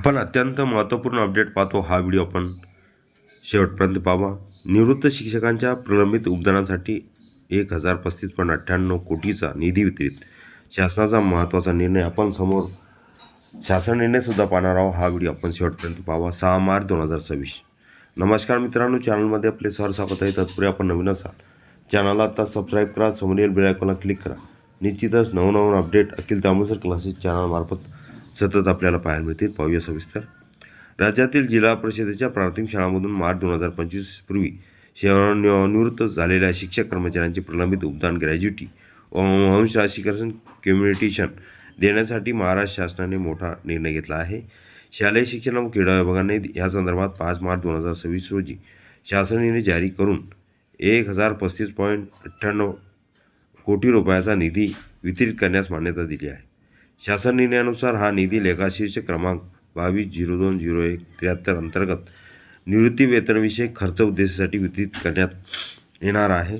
आपण अत्यंत महत्त्वपूर्ण अपडेट पाहतो. हा व्हिडिओ आपण शेवटपर्यंत पाहावा. निवृत्त शिक्षकांच्या प्रलंबित उपदानांसाठी 1035.98 कोटीचा निधी वितरित, शासनाचा महत्त्वाचा निर्णय. आपण समोर शासन निर्णयसुद्धा पाहणार आहोत. हा व्हिडिओ आपण शेवटपर्यंत पाहावा. 6 मार्च 2026. नमस्कार मित्रांनो, चॅनलमध्ये आपले सहर्ष स्वागत आहे. तत्पूर्वी आपण नवीन असाल चॅनलला आता सबस्क्राईब करा, समोरील बेल आयकॉनला क्लिक करा. निश्चितच नवनवीन अपडेट अखिल तांबूसर क्लासेस चॅनलमार्फत सतत आपल्याला पाहायला मिळतील. पाहूया सविस्तर. राज्यातील जिल्हा परिषदेच्या प्राथमिक शाळांमधून मार्च 2025 पूर्वी सेवानिवृत्त झालेल्या शिक्षक कर्मचाऱ्यांचे प्रलंबित उपदान, ग्रॅज्युटी व वंश राशीकरण कम्युनिटेशन देण्यासाठी महाराष्ट्र शासनाने मोठा निर्णय घेतला आहे. शालेय शिक्षण व क्रीडा विभागाने या संदर्भात 5 मार्च 2026 रोजी शासन निर्णय जारी करून 1035.98 कोटी रुपयाचा निधी वितरित करण्यास मान्यता दिली आहे. शासन निर्णयानुसार हा निधी लेखाशीर्ष क्रमांक 22020173 अंतर्गत निवृत्ती वेतनविषयक खर्च उद्देशासाठी वितरित करण्यात येणार आहे.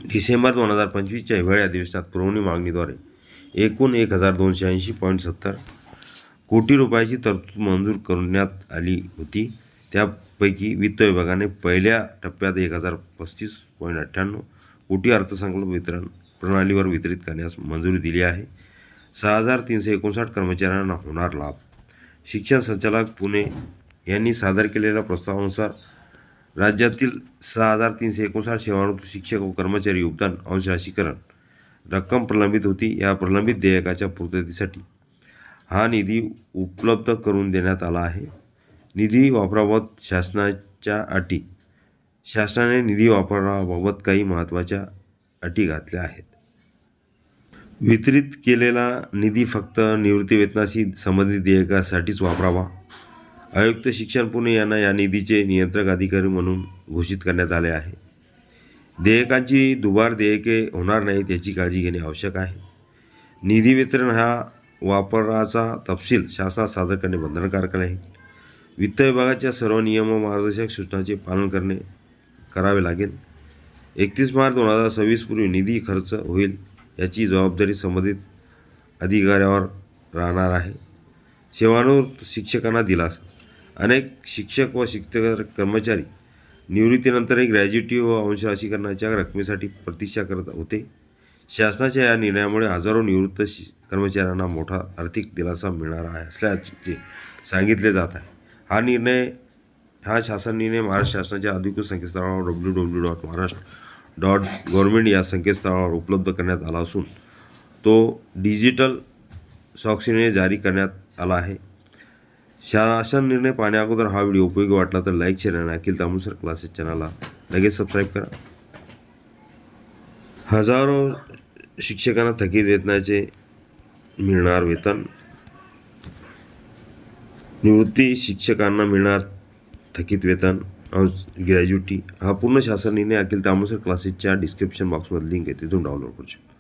डिसेंबर 2025च्या हिवाळी अधिवेशनात पुरवणी मागणीद्वारे एकूण 1280.70 कोटी रुपयाची तरतूद मंजूर करण्यात आली होती. त्यापैकी वित्त विभागाने पहिल्या टप्प्यात 1035.98 कोटी अर्थसंकल्प वितरण प्रणालीवर वितरित करण्यास मंजुरी दिली आहे. 6359 कर्मचाऱ्यांना होणार लाभ. शिक्षण संचालक पुणे यांनी सादर केलेल्या प्रस्तावानुसार राज्यातील 6359 सेवानिवृत्त शिक्षक व कर्मचारी योगदान अंश राशीकरण रक्कम प्रलंबित होती. या प्रलंबित देयकाच्या पूर्ततेसाठी हा निधी उपलब्ध करून देण्यात आला आहे. निधी वापराबाबत शासनाच्या अटी. शासनाने निधी वापराबाबत काही महत्त्वाच्या अटी घातल्या आहेत. वितरित केलेला निधी फक्त निवृत्तीवेतनाशी संबंधित देयकासाठीच वापरावा. आयुक्त शिक्षण पुणे यांना या निधीचे नियंत्रक अधिकारी म्हणून घोषित करण्यात आले आहे. देयकांची दुबार देयके होणार नाहीत याची काळजी घेणे आवश्यक आहे. निधी वितरण हा वापराचा तपशील शासनात सादर करणे बंधनकारक आहे. वित्त विभागाच्या सर्व नियम व मार्गदर्शक सूचनांचे पालन करावे लागेल. 31 मार्च 2026 पूर्वी निधी खर्च होईल याची जबाबदारी संबंधित अधिकाऱ्यावर राहणार आहे. सेवानिवृत्त शिक्षकांना दिलासा. अनेक शिक्षक व शिक्षक कर्मचारी निवृत्तीनंतरही ग्रॅज्युटी व अंश राशीकरणाच्या रकमेसाठी प्रतीक्षा करत होते. शासनाच्या या निर्णयामुळे हजारो निवृत्त कर्मचाऱ्यांना मोठा आर्थिक दिलासा मिळणार असल्याचे सांगितले जात आहे. हा शासन निर्णय महाराष्ट्र शासनाच्या अधिकृत संकेतस्थळावर www.maharashtra.gov या संकेतस्थळावर उपलब्ध करण्यात आला असून तो डिजिटल स्वाक्षरीने जारी करण्यात आला आहे. शासन निर्णय पाहण्या अगोदर हा व्हिडिओ उपयोगी वाटला तर लाईक, शेअर आणि अखिल तांबूसर क्लासेस चॅनलला लगेच सबस्क्राईब करा. हजारो शिक्षकांना थकीत वेतनाचे मिळणार वेतन. निवृत्ती शिक्षकांना मिळणार थकीत वेतन, ग्रॅज्युटी. हा पूर्ण शासन निर्णय अखिल तांबूसर क्लासेसच्या डिस्क्रिप्शन बॉक्समध्ये लिंक आहे, तिथून डाउनलोड करू शकता.